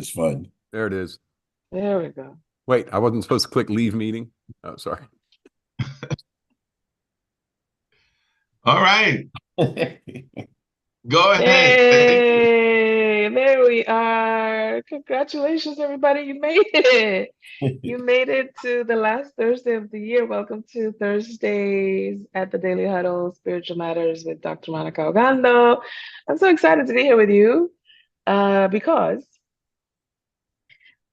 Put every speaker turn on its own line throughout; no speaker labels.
It's fun.
There it is.
There we go.
Wait, I wasn't supposed to click leave meeting. Oh, sorry.
All right. Go ahead.
Hey, there we are. Congratulations, everybody. You made it. You made it to the last Thursday of the year. Welcome to Thursdays at the Daily Huddle, Spiritual Matters with Dr. Monikah Ogando. I'm so excited to be here with you because,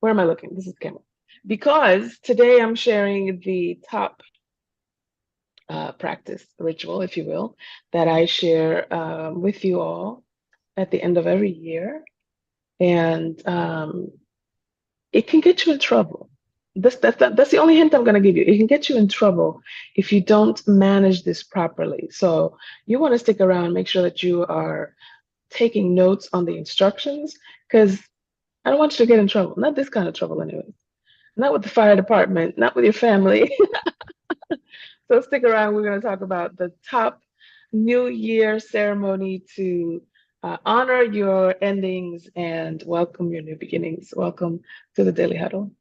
where am I looking? This is the camera. Because today I'm sharing the top practice, ritual, if you will, that I share with you all at the end of every year. And it can get you in trouble. That's the only hint I'm going to give you. It can get you in trouble if you don't manage this properly. So you want to stick around, make sure that you are taking notes on the instructions, because I don't want you to get in trouble. Not this kind of trouble anyways. Not with the fire department, not with your family. So stick around. We're going to talk about the top New Year ceremony to honor your endings and welcome your new beginnings. Welcome to the Daily Huddle.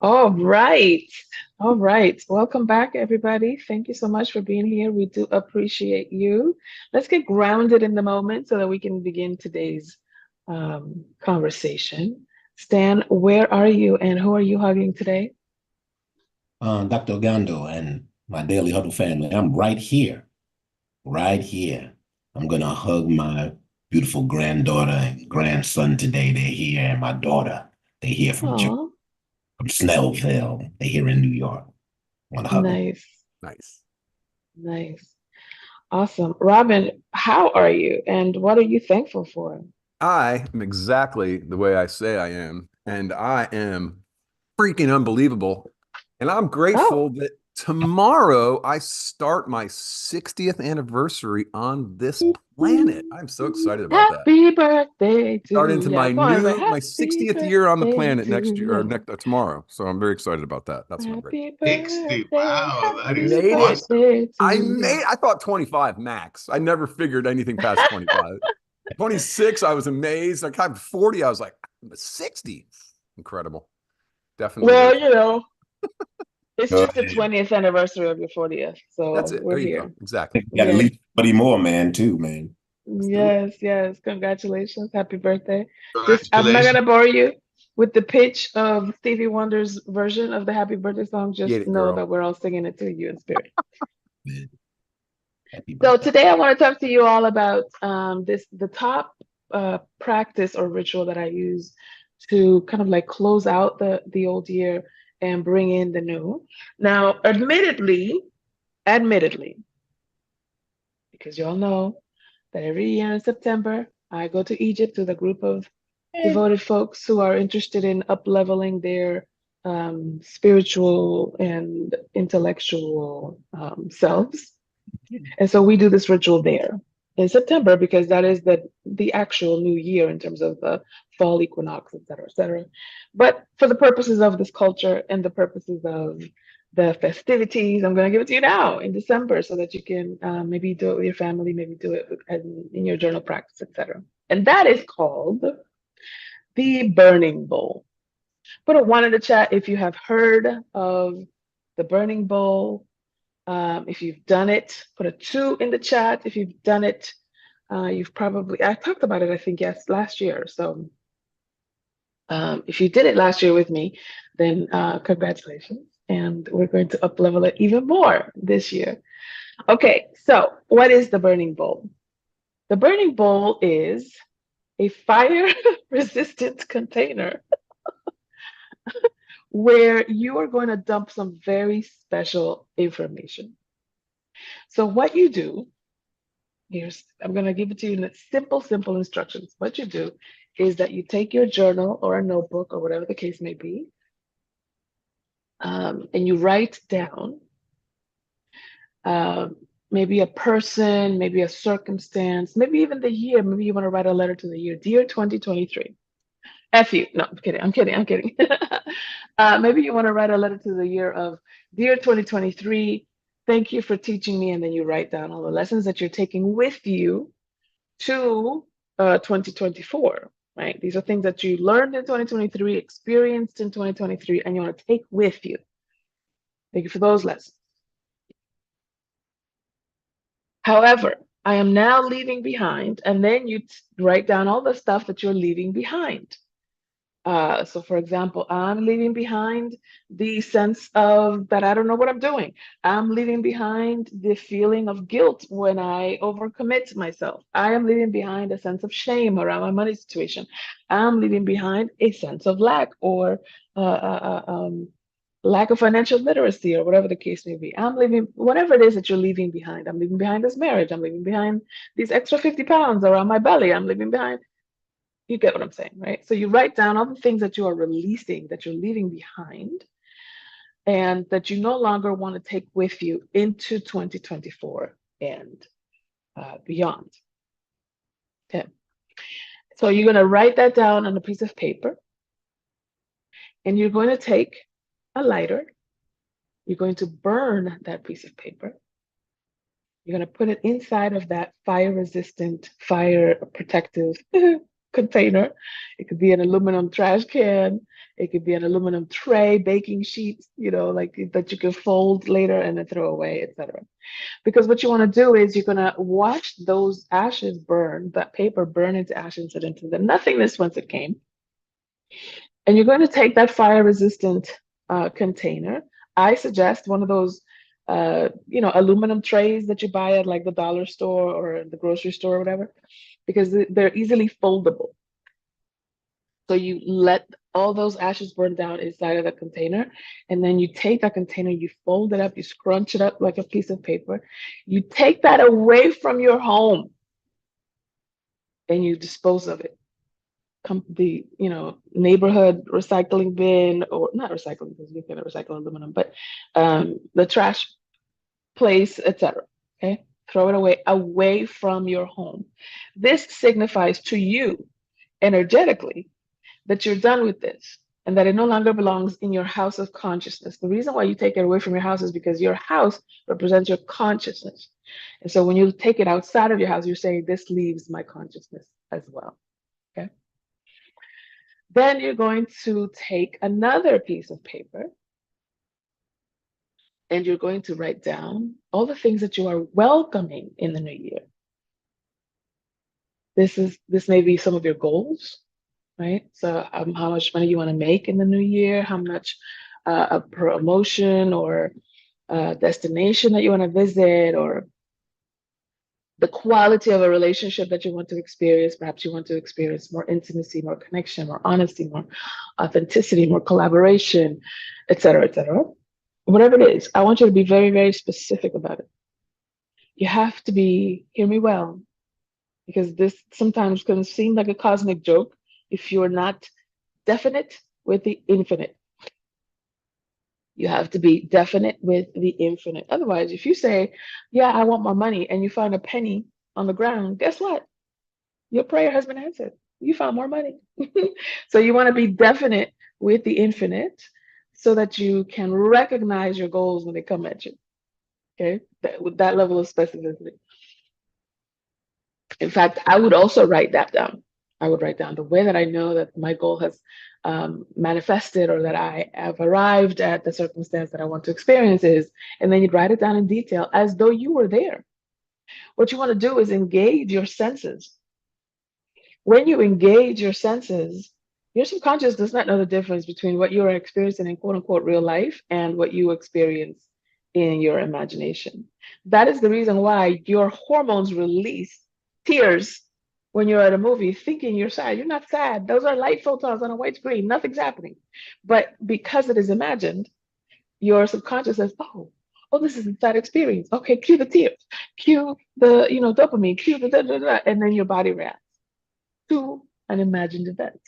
All right. All right. Welcome back, everybody. Thank you so much for being here. We do appreciate you. Let's get grounded in the moment so that we can begin today's conversation. Stan, where are you and who are you hugging today?
Dr. Ogando and my Daily Huddle family, I'm right here. Right here. I'm going to hug my beautiful granddaughter and grandson today. They're here. And my daughter, they're here from Snellville. They're here in New York. I want to hug them.
Nice.
Nice.
Nice. Awesome. Robin, how are you and what are you thankful for?
I am exactly the way I say I am, and I am freaking unbelievable. And I'm grateful that tomorrow I start my 60th anniversary on this planet. I'm so excited about that.
Happy birthday to
Start into my
my
60th year on the planet next year or tomorrow. So I'm very excited about that. That's what I'm grateful.
60. Wow, that is
Made
awesome.
I thought 25 max. I never figured anything past 25. 26, I was amazed. I got 40, I was like, 60. Incredible. Definitely.
Well, you know, it's just the 20th anniversary of your 40th. So
that's it.
We're
there you
here.
go. Exactly.
You got to leave somebody more, man, too, man.
Yes, yes. Congratulations. Happy birthday.
Congratulations.
I'm not going to bore you with the pitch of Stevie Wonder's version of the happy birthday song. Just know that we're all singing it to you in spirit. So today I want to talk to you all about the top practice or ritual that I use to kind of like close out the old year and bring in the new. Now, admittedly, because you all know that every year in September, I go to Egypt with a group of devoted folks who are interested in up-leveling their spiritual and intellectual selves. And so we do this ritual there in September because that is the actual new year in terms of the fall equinox, et cetera, et cetera. But for the purposes of this culture and the purposes of the festivities, I'm going to give it to you now in December so that you can maybe do it with your family, maybe do it in your journal practice, et cetera. And that is called the burning bowl. Put a 1 in the chat if you have heard of the burning bowl. If you've done it, put a 2 in the chat. If you've done it, I talked about it, I think, yes, last year. So if you did it last year with me, then congratulations. And we're going to up-level it even more this year. Okay, so what is the burning bowl? The burning bowl is a fire-resistant container where you are going to dump some very special information. So what you do, I'm going to give it to you in simple instructions. What you do is that you take your journal or a notebook or whatever the case may be, and you write down maybe a person, maybe a circumstance, maybe even the year. Maybe you want to write a letter to the year, dear 2023. F you. No, I'm kidding. Maybe you want to write a letter to the year of, dear 2023, thank you for teaching me. And then you write down all the lessons that you're taking with you to 2024, right? These are things that you learned in 2023, experienced in 2023, and you want to take with you. Thank you for those lessons. However, I am now leaving behind, and then you write down all the stuff that you're leaving behind. So for example, I'm leaving behind the sense of that I don't know what I'm doing. I'm leaving behind the feeling of guilt when I overcommit myself. I am leaving behind a sense of shame around my money situation. I'm leaving behind a sense of lack or lack of financial literacy or whatever the case may be. I'm leaving, whatever it is that you're leaving behind. I'm leaving behind this marriage. I'm leaving behind these extra 50 pounds around my belly. I'm leaving behind. You get what I'm saying, right? So you write down all the things that you are releasing, that you're leaving behind, and that you no longer want to take with you into 2024 and beyond. Okay. So you're going to write that down on a piece of paper, and you're going to take a lighter. You're going to burn that piece of paper. You're going to put it inside of that fire-resistant, fire-protective container. It could be an aluminum trash can. It could be an aluminum tray, baking sheets, like that you can fold later and then throw away, etc. Because what you want to do is you're going to watch those ashes burn, that paper burn into ashes and into the nothingness once it came. And you're going to take that fire-resistant container. I suggest one of those aluminum trays that you buy at like the dollar store or the grocery store or whatever, because they're easily foldable. So you let all those ashes burn down inside of the container, and then you take that container, you fold it up, you scrunch it up like a piece of paper. You take that away from your home and you dispose of it. The neighborhood recycling bin, or not recycling because you can recycle aluminum, but the trash place, etc. Okay, throw it away from your home. This signifies to you energetically that you're done with this and that it no longer belongs in your house of consciousness. The reason why you take it away from your house is because your house represents your consciousness. And so when you take it outside of your house, you're saying this leaves my consciousness as well. Okay. Then you're going to take another piece of paper and you're going to write down all the things that you are welcoming in the new year. This may be some of your goals, right? So how much money you want to make in the new year, how much a promotion or destination that you want to visit, or the quality of a relationship that you want to experience. Perhaps you want to experience more intimacy, more connection, more honesty, more authenticity, more collaboration, etc., etc. Whatever it is, I want you to be very, very specific about it. You have to hear me well, because this sometimes can seem like a cosmic joke if you're not definite with the infinite. You have to be definite with the infinite. Otherwise, if you say, yeah, I want more money, and you find a penny on the ground, guess what? Your prayer has been answered. You found more money. So you want to be definite with the infinite so that you can recognize your goals when they come at you. Okay, with that level of specificity. In fact, I would also write that down. I would write down the way that I know that my goal has manifested, or that I have arrived at the circumstance that I want to experience is, and then you'd write it down in detail as though you were there. What you want to do is engage your senses. When you engage your senses, your subconscious does not know the difference between what you are experiencing in quote unquote real life and what you experience in your imagination. That is the reason why your hormones release tears when you're at a movie thinking you're sad. You're not sad. Those are light photons on a white screen. Nothing's happening. But because it is imagined, your subconscious says, oh, this is a sad experience. Okay, cue the tears, cue the dopamine, cue the da-da-da, and then your body reacts to an imagined event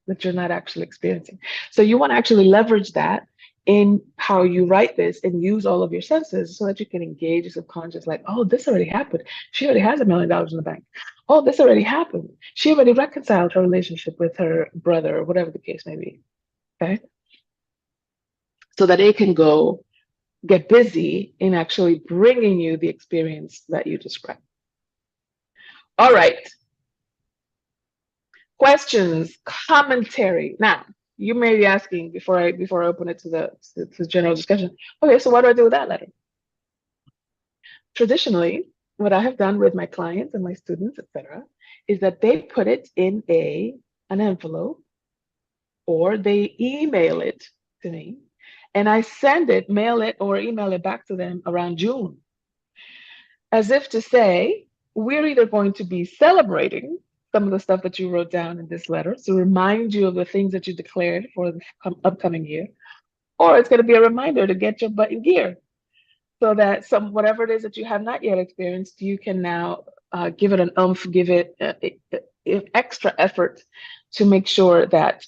that you're not actually experiencing. So you want to actually leverage that in how you write this and use all of your senses so that you can engage your subconscious, like, oh, this already happened. She already has $1 million in the bank. Oh, this already happened. She already reconciled her relationship with her brother, or whatever the case may be. Okay. So that it can go get busy in actually bringing you the experience that you described. All right. Questions, commentary. Now, you may be asking before I open it to the general discussion. Okay, so what do I do with that letter? Traditionally, what I have done with my clients and my students, etc., is that they put it in an envelope, or they email it to me, and I send it, mail it, or email it back to them around June, as if to say, we're either going to be celebrating some of the stuff that you wrote down in this letter to remind you of the things that you declared for the upcoming year, or it's going to be a reminder to get your butt in gear, so that whatever it is that you have not yet experienced, you can now give it an oomph, give it extra effort to make sure that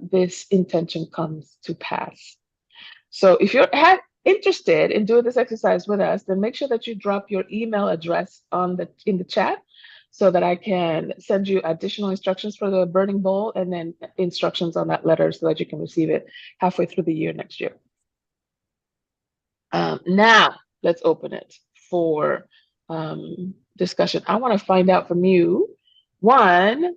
this intention comes to pass. So if you're interested in doing this exercise with us, then make sure that you drop your email address in the chat, so that I can send you additional instructions for the burning bowl, and then instructions on that letter so that you can receive it halfway through the year next year. Now, let's open it for discussion. I want to find out from you, one,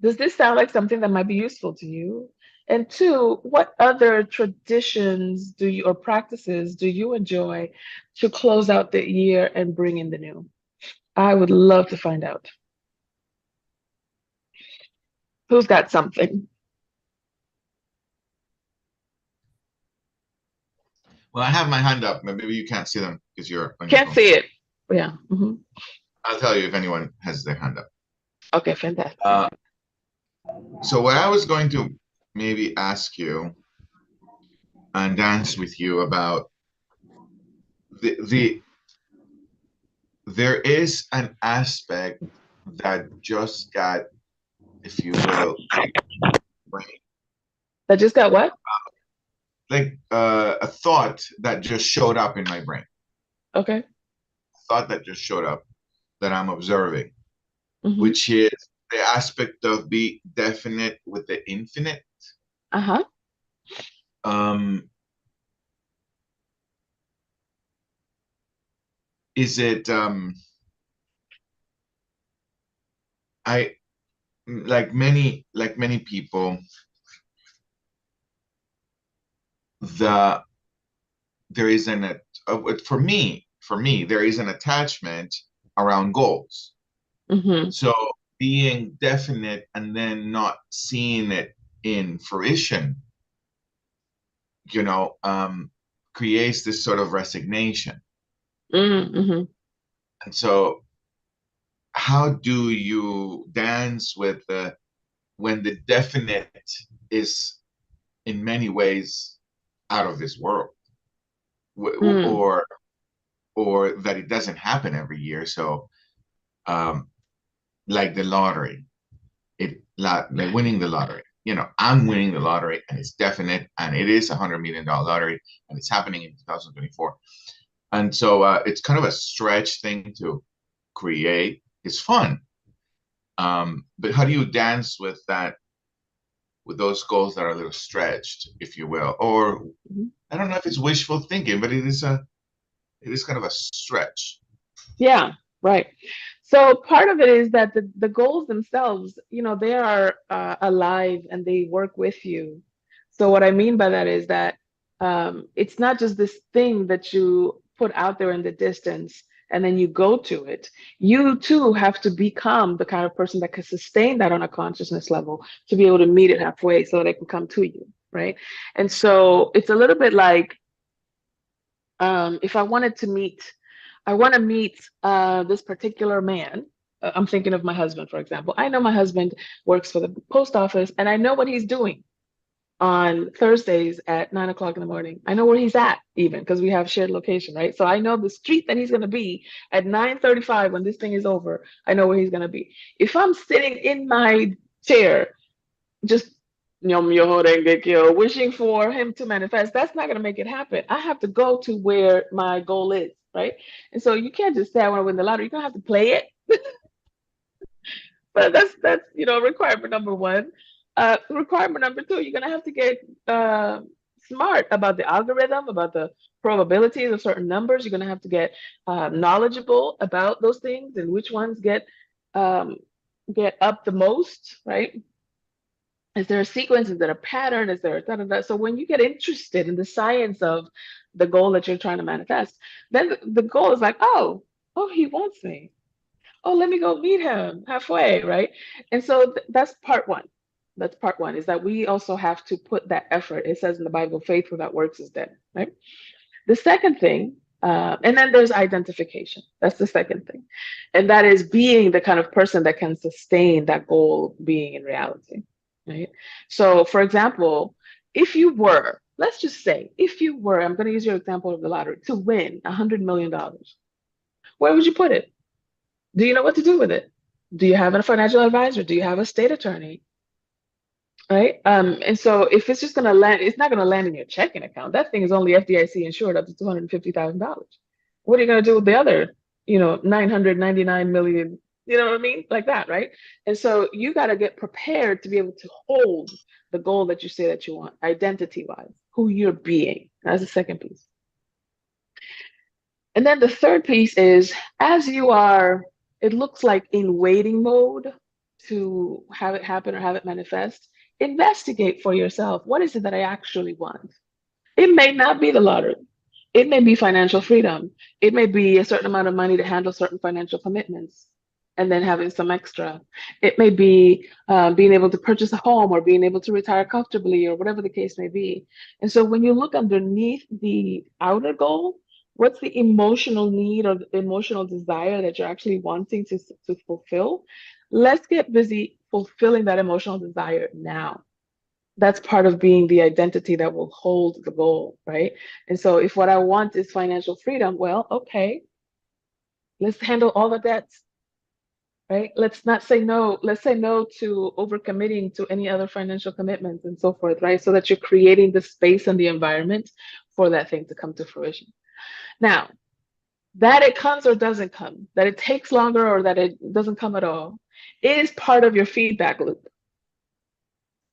does this sound like something that might be useful to you? And two, what other traditions or practices do you enjoy to close out the year and bring in the new? I would love to find out. Who's got something?
Well, I have my hand up, but maybe you can't see them because you're on your
Can't
phone.
see it. Yeah.
I'll tell you if anyone has their hand up.
Okay, fantastic.
So what I was going to maybe ask you and dance with you about, there is an aspect that just got, if you will, brain.
That just got what?
Like a thought that just showed up in my brain.
Okay.
Thought that just showed up that I'm observing, which is the aspect of be definite with the infinite. Is it I like many people, there is for me there is an attachment around goals. So being definite and then not seeing it in fruition, creates this sort of resignation. And so how do you dance with when the definite is in many ways out of this world, or that it doesn't happen every year? So like the lottery, like winning the lottery, I'm winning the lottery and it's definite, and it is $100 million lottery, and it's happening in 2024. And so it's kind of a stretch thing to create. It's fun. But how do you dance with that, with those goals that are a little stretched, if you will? Or I don't know if it's wishful thinking, but it is kind of a stretch.
Yeah, right. So part of it is that the goals themselves, they are alive and they work with you. So what I mean by that is that it's not just this thing that you put out there in the distance and then you go to it. You too have to become the kind of person that can sustain that on a consciousness level to be able to meet it halfway so that it can come to you, right? And so it's a little bit like if I want to meet this particular man. I'm thinking of my husband, for example. I know my husband works for the post office, and I know what he's doing on Thursdays at 9 o'clock in the morning. I know where he's at, even because we have shared location, right? So I know the street that he's going to be at 9:35 when this thing is over. I know where he's going to be. If I'm sitting in my chair, just Nyom Yoho Renge Kyo, wishing for him to manifest, that's not going to make it happen. I have to go to where my goal is, right? And so you can't just say I want to win the lottery. You're going to have to play it. But that's requirement number one. Requirement number two, you're going to have to get smart about the algorithm, about the probabilities of certain numbers. You're going to have to get knowledgeable about those things and which ones um, get up the most, right? Is there a sequence? Is there a pattern? Is there a da, da, da? So when you get interested in the science of the goal that you're trying to manifest, then the goal is like, oh, he wants me. Oh, let me go meet him halfway, right? And so that's part one. That's part one, is that we also have to put that effort. It says in the Bible, faith without works is dead, right? The second thing, and then there's identification. That's the second thing. And that is being the kind of person that can sustain that goal being in reality, right? So, for example, if you were, let's just say, if you were, I'm going to use your example of the lottery, to win $100 million, where would you put it? Do you know what to do with it? Do you have a financial advisor? Do you have a state attorney? Right. And so if it's just going to land, it's not going to land in your checking account. That thing is only FDIC insured up to $250,000. What are you going to do with the other, 999 million, you know what I mean? Like that, right? And so you got to get prepared to be able to hold the goal that you say that you want, identity-wise, who you're being. That's the second piece. And then the third piece is, as you are, it looks like in waiting mode to have it happen or have it manifest, investigate for yourself. What is it that I actually want? It may not be the lottery. It may be financial freedom. It may be a certain amount of money to handle certain financial commitments and then having some extra. It may be being able to purchase a home or being able to retire comfortably or whatever the case may be. And so when you look underneath the outer goal, what's the emotional need or the emotional desire that you're actually wanting to fulfill? Let's get busy fulfilling that emotional desire now. That's part of being the identity that will hold the goal, right? And so if what I want is financial freedom, well, okay, let's handle all the debts, right? Let's not say no. Let's say no to overcommitting to any other financial commitments and so forth, right? So that you're creating the space and the environment for that thing to come to fruition. Now, that it comes or doesn't come, that it takes longer or that it doesn't come at all, is part of your feedback loop,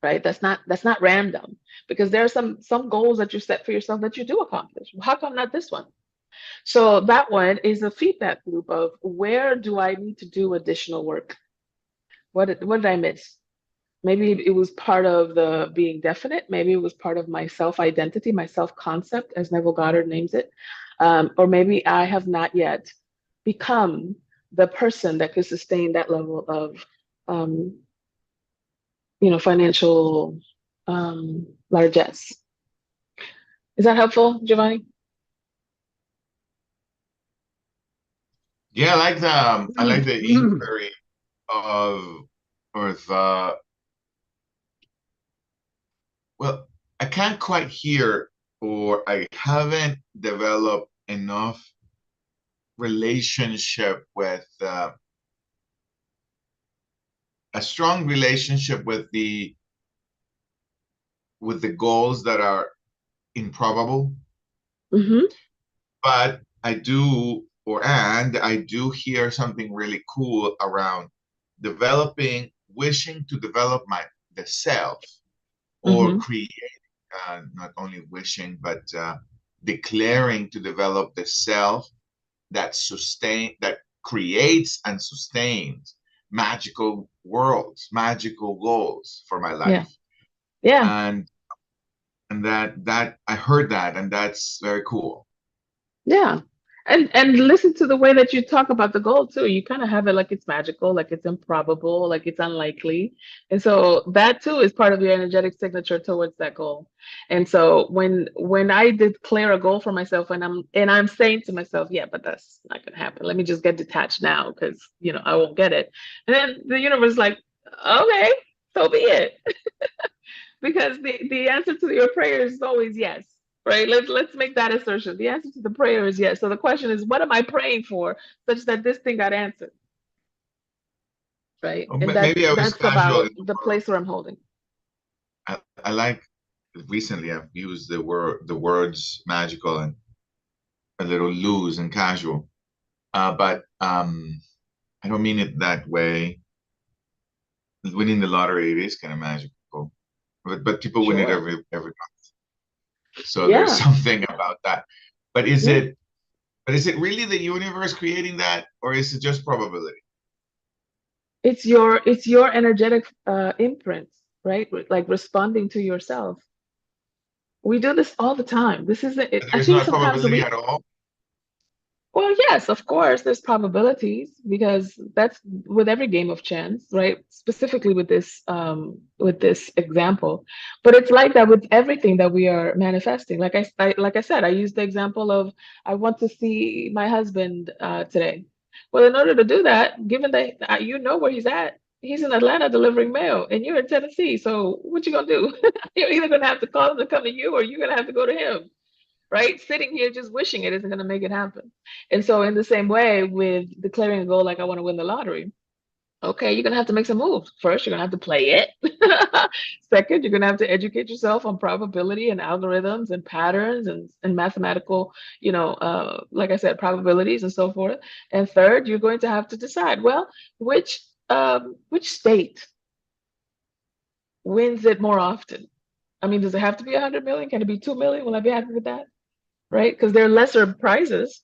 right? That's not random, because there are some goals that you set for yourself that you do accomplish. How come not this one? So that one is a feedback loop of, where do I need to do additional work? What did I miss? Maybe it was part of the being definite. Maybe it was part of my self-identity, my self-concept, as Neville Goddard names it. Or maybe I have not yet become the person that could sustain that level of, financial largesse. Is that helpful, Giovanni?
Yeah, I like the inquiry of well, I can't quite hear, or I haven't developed enough relationship with a strong relationship with the goals that are improbable.
Mm-hmm.
But I do hear something really cool around wishing to develop the self, or
Mm-hmm.
create, not only wishing, but declaring to develop the self that creates and sustains magical worlds, magical goals for my
Yeah.
life.
Yeah.
And that I heard that, and that's very cool.
Yeah. And listen to the way that you talk about the goal too. You kind of have it like it's magical, like it's improbable, like it's unlikely. And so that too is part of your energetic signature towards that goal. And so when I declare a goal for myself, and I'm saying to myself, yeah, but that's not gonna happen. Let me just get detached now, because I won't get it. And then the universe is like, okay, so be it. Because the answer to your prayer is always yes, right? Let's make that assertion. The answer to the prayer is yes. So the question is, what am I praying for such that this thing got answered, right?
Oh,
And
maybe I was
that's
casual
about the place where I'm holding.
I like recently I've used the words magical and a little loose and casual. But I don't mean it that way. Winning the lottery, it is kind of magical, but people win it
Sure.
every month. So there's
Yeah.
something about that. But is
Yeah.
it really the universe creating that, or is it just probability?
It's your energetic imprint, right? Like responding to yourself. We do this all the time. This is I
There's
think
not
sometimes
probability
we
at all.
well, yes, of course, there's probabilities because that's with every game of chance, right? Specifically with this example. But it's like that with everything that we are manifesting. Like I said, I used the example of I want to see my husband today. Well, in order to do that, given that you know where he's in Atlanta delivering mail, and you're in Tennessee. So what you gonna do? You're either gonna have to call him to come to you, or you're gonna have to go to him, right? Sitting here just wishing it isn't going to make it happen. And so, in the same way, with declaring a goal like I want to win the lottery, okay, you're going to have to make some moves. First, you're going to have to play it. Second, you're going to have to educate yourself on probability and algorithms and patterns and mathematical, like I said, probabilities and so forth. And third, you're going to have to decide, well, which state wins it more often? I mean, does it have to be 100 million? Can it be 2 million? Will I be happy with that? Right? Because there are lesser prizes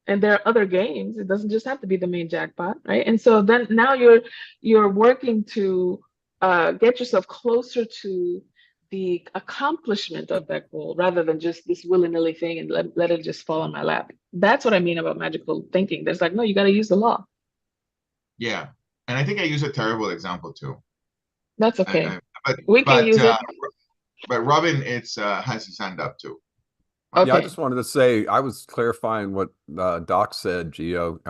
and there are other games. It doesn't just have to be the main jackpot, right? And so then now you're working to get yourself closer to the accomplishment of that goal rather than just this willy-nilly thing and let it just fall on my lap. That's what I mean about magical thinking. There's like, no, you got to use the law.
Yeah, and I think I use a terrible example too.
That's okay.
But
We can use it.
but Robin, it's has his hand up too.
Yeah, I
Okay.
just wanted to say I was clarifying what Doc said, Gio.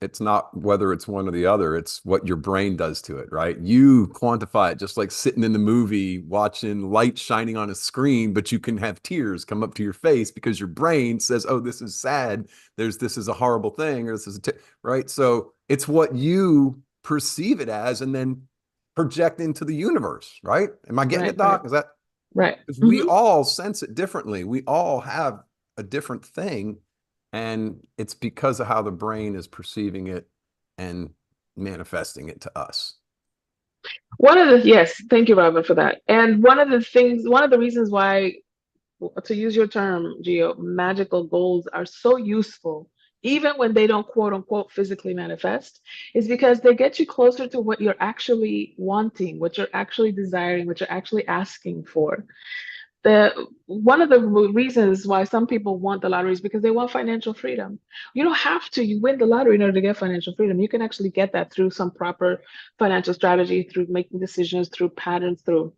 It's not whether it's one or the other, it's what your brain does to it, right? You quantify it just like sitting in the movie watching light shining on a screen, but you can have tears come up to your face because your brain says, oh, this is sad. This is a horrible thing, or this is right? So it's what you perceive it as and then project into the universe, right? Am I getting it, Doc? Is that
Right.
because we all sense it differently. We all have a different thing. And it's because of how the brain is perceiving it and manifesting it to us.
Yes, thank you, Robin, for that. And one of the reasons why, to use your term, Gio, magical goals are so useful, even when they don't quote unquote physically manifest, is because they get you closer to what you're actually wanting, what you're actually desiring, what you're actually asking for. One of the reasons why some people want the lottery is because they want financial freedom. You don't have to you win the lottery in order to get financial freedom. You can actually get that through some proper financial strategy, through making decisions, through patterns, through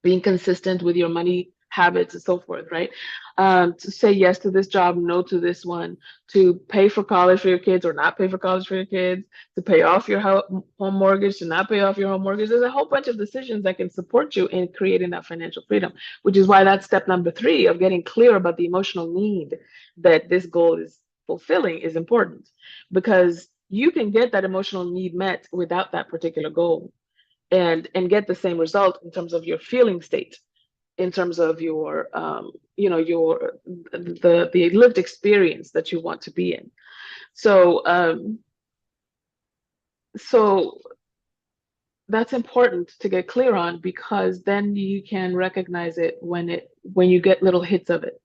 being consistent with your money habits and so forth, right? To say yes to this job, no to this one, to pay for college for your kids or not pay for college for your kids, to pay off your home mortgage, to not pay off your home mortgage. There's a whole bunch of decisions that can support you in creating that financial freedom, which is why that's step number 3 of getting clear about the emotional need that this goal is fulfilling is important, because you can get that emotional need met without that particular goal and get the same result in terms of your feeling state, in terms of your your the lived experience that you want to be in. So that's important to get clear on, because then you can recognize it when you get little hits of it,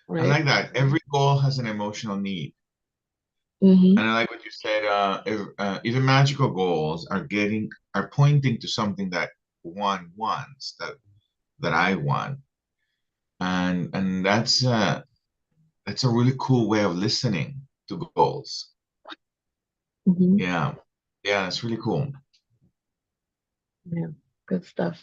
I
right?
like that. Every goal has an emotional need.
Mm-hmm.
And I like what you said. Even magical goals are pointing to something that one wants, that I want, and that's a really cool way of listening to goals.
Mm-hmm.
Yeah, yeah, it's really cool.
Yeah, good stuff.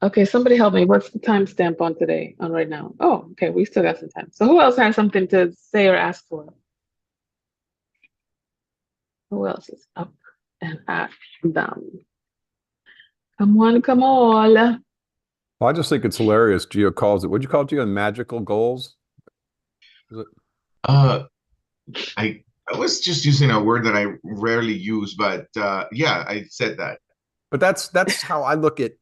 Okay, somebody help me. What's the timestamp on today, on right now? Oh, okay, we still got some time. So who else has something to say or ask for? Who else is up and down? Come on, come on.
Well, I just think it's hilarious. Gio calls it, what'd you call it, Gio? Magical goals? Is it?
Uh, I was just using a word that I rarely use, but yeah, I said that.
But that's how I look at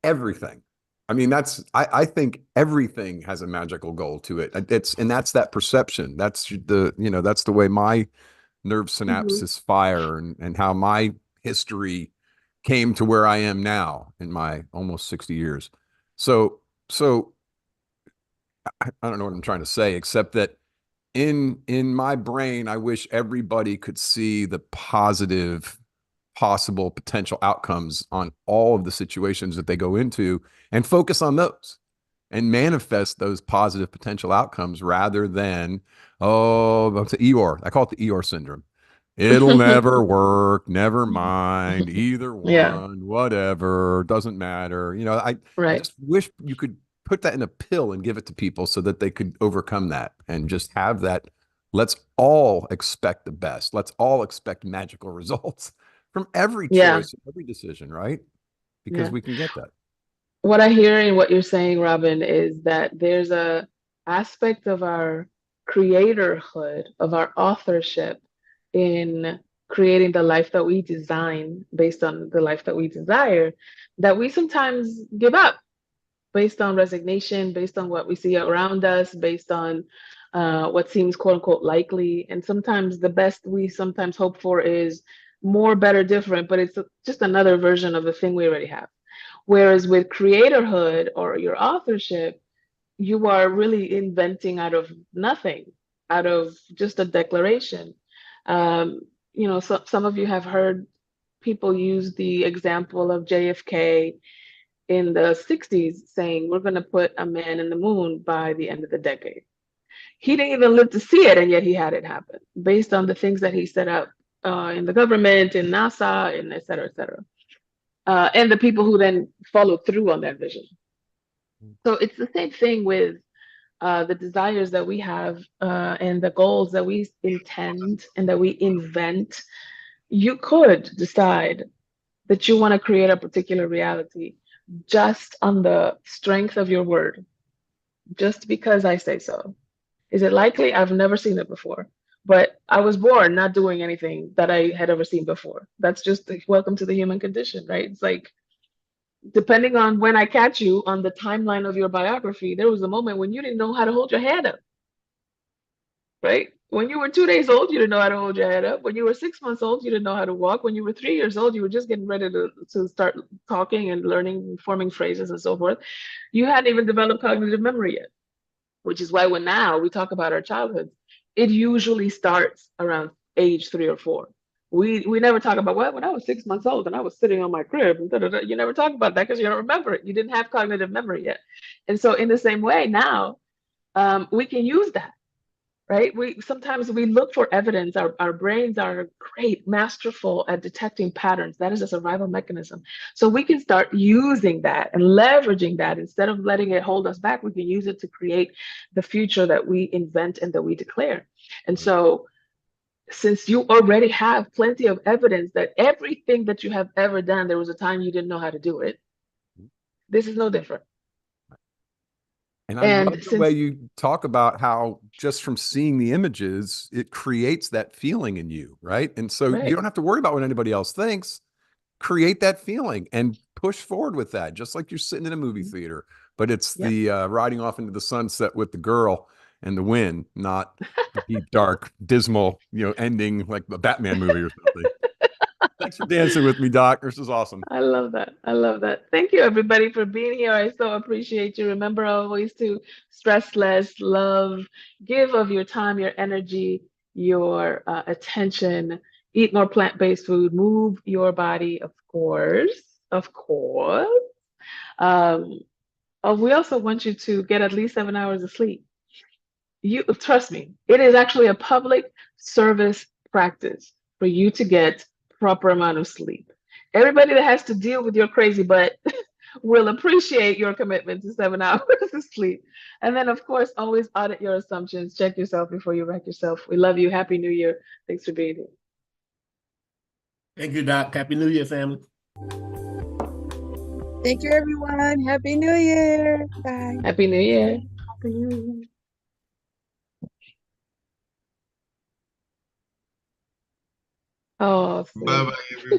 everything. I mean, I think everything has a magical goal to it. And that's that perception. That's that's the way my nerve synapses fire, and how my history came to where I am now in my almost 60 years. So I don't know what I'm trying to say, except that in my brain, I wish everybody could see the positive possible potential outcomes on all of the situations that they go into, and focus on those and manifest those positive potential outcomes, rather than, oh, it's Eeyore. I call it the Eeyore syndrome. It'll never work. Never mind. Either
Yeah,
one, whatever, doesn't matter. I
right.
just wish you could put that in a pill and give it to people so that they could overcome that and just have that. Let's all expect the best. Let's all expect magical results from every
Yeah,
choice, every decision, right? Because
yeah.
we can get that.
What I hear in what you're saying, Robin, is that there's a aspect of our creatorhood, of our authorship in creating the life that we design based on the life that we desire, that we sometimes give up based on resignation, based on what we see around us, based on what seems quote unquote likely. And sometimes the best we sometimes hope for is more, better, different, but it's just another version of the thing we already have. Whereas with creatorhood or your authorship, you are really inventing out of nothing, out of just a declaration. Um, some of you have heard people use the example of JFK in the 60s saying, we're going to put a man in the moon by the end of the decade. He didn't even live to see it, and yet he had it happen based on the things that he set up in the government, in NASA, and et cetera, et cetera. And the people who then followed through on that vision. So it's the same thing with the desires that we have and the goals that we intend and that we invent. You could decide that you want to create a particular reality just on the strength of your word, just because I say so. Is it likely? I've never seen it before. But I was born not doing anything that I had ever seen before. That's just welcome to the human condition, right? It's like, depending on when I catch you on the timeline of your biography, there was a moment when you didn't know how to hold your head up, right? When you were 2 days old, you didn't know how to hold your head up. When you were 6 months old, you didn't know how to walk. When you were 3 years old, you were just getting ready to start talking and learning, forming phrases and so forth. You hadn't even developed cognitive memory yet, which is why when now we talk about our childhood, it usually starts around age 3 or 4. We never talk about, well, when I was 6 months old and I was sitting on my crib and da, da, da. You never talk about that because you don't remember it. You didn't have cognitive memory yet. And so in the same way now, we can use that, right? We sometimes we look for evidence. Our brains are great, masterful at detecting patterns. That is a survival mechanism. So we can start using that and leveraging that instead of letting it hold us back. We can use it to create the future that we invent and that we declare. And so since you already have plenty of evidence that everything that you have ever done, there was a time you didn't know how to do it. This is no different.
And I
And
love the way
since
you talk about how just from seeing the images, it creates that feeling in you, right? And so you
right,
don't have to worry about what anybody else thinks. Create that feeling and push forward with that, just like you're sitting in a movie theater. But it's
yep.
the riding off into the sunset with the girl and the wind, not the deep, dark, dismal, ending like a Batman movie or something. Thanks for dancing with me, Doc. This is awesome.
I love that. I love that. Thank you, everybody, for being here. I so appreciate you. Remember always to stress less, love, give of your time, your energy, your attention, eat more plant-based food, move your body, of course, of course. Um, we also want you to get at least 7 hours of sleep. You trust me, it is actually a public service practice for you to get proper amount of sleep. Everybody that has to deal with your crazy butt will appreciate your commitment to 7 hours of sleep. And then, of course, always audit your assumptions. Check yourself before you wreck yourself. We love you. Happy New Year. Thanks for being here.
Thank you, Doc. Happy New Year, family.
Thank you, everyone. Happy New Year. Bye.
Happy New Year. Happy New Year. Oh,
Bye bye, everybody.